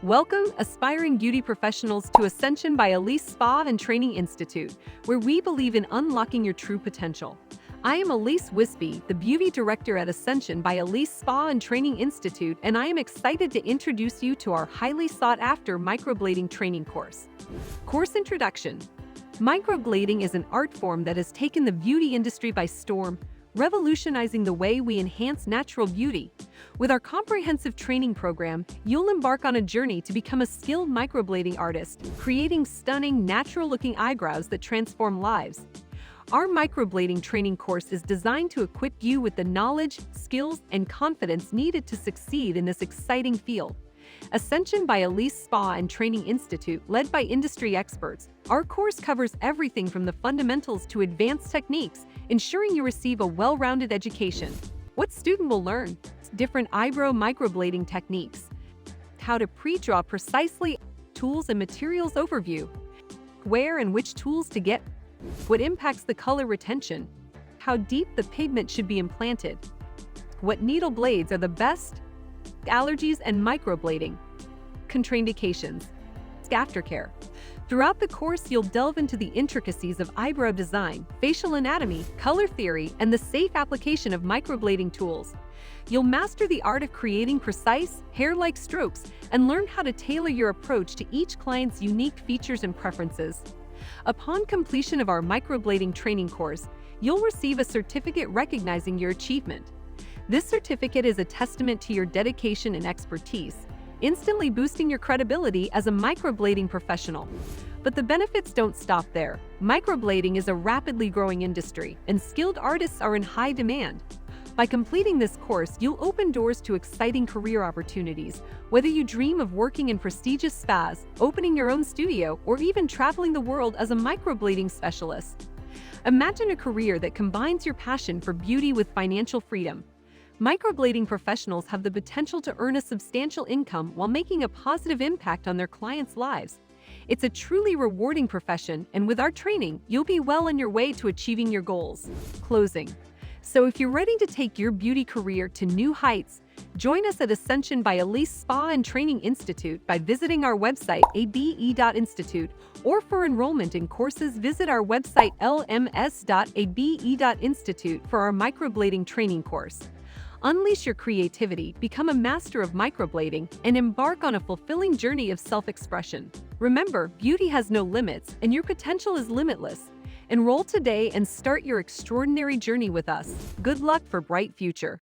Welcome, aspiring beauty professionals, to Ascension by Elyse Spa and Training Institute, where we believe in unlocking your true potential. I am Elyse Wispy, the Beauty Director at Ascension by Elyse Spa and Training Institute, and I am excited to introduce you to our highly sought-after Microblading Training Course. Course Introduction. Microblading is an art form that has taken the beauty industry by storm, revolutionizing the way we enhance natural beauty. With our comprehensive training program, you'll embark on a journey to become a skilled microblading artist, creating stunning, natural-looking eyebrows that transform lives. Our microblading training course is designed to equip you with the knowledge, skills, and confidence needed to succeed in this exciting field. Ascension by Elyse Spa and Training Institute, led by industry experts, our course covers everything from the fundamentals to advanced techniques, ensuring you receive a well-rounded education. What student will learn? Different eyebrow microblading techniques, how to pre-draw precisely, tools and materials overview, where and which tools to get, what impacts the color retention, how deep the pigment should be implanted, what needle blades are the best, allergies and microblading, contraindications, aftercare. Throughout the course, you'll delve into the intricacies of eyebrow design, facial anatomy, color theory, and the safe application of microblading tools. You'll master the art of creating precise, hair-like strokes and learn how to tailor your approach to each client's unique features and preferences. Upon completion of our microblading training course, you'll receive a certificate recognizing your achievement. This certificate is a testament to your dedication and expertise, instantly boosting your credibility as a microblading professional. But the benefits don't stop there. Microblading is a rapidly growing industry, and skilled artists are in high demand. By completing this course, you'll open doors to exciting career opportunities, whether you dream of working in prestigious spas, opening your own studio, or even traveling the world as a microblading specialist. Imagine a career that combines your passion for beauty with financial freedom. Microblading professionals have the potential to earn a substantial income while making a positive impact on their clients' lives. It's a truly rewarding profession, and with our training, you'll be well on your way to achieving your goals. Closing. So if you're ready to take your beauty career to new heights, join us at Ascension by Elyse Spa and Training Institute by visiting our website abe.institute, or for enrollment in courses, visit our website lms.abe.institute for our microblading training course. Unleash your creativity, become a master of microblading, and embark on a fulfilling journey of self-expression. Remember, beauty has no limits, and your potential is limitless. Enroll today and start your extraordinary journey with us. Good luck for bright future.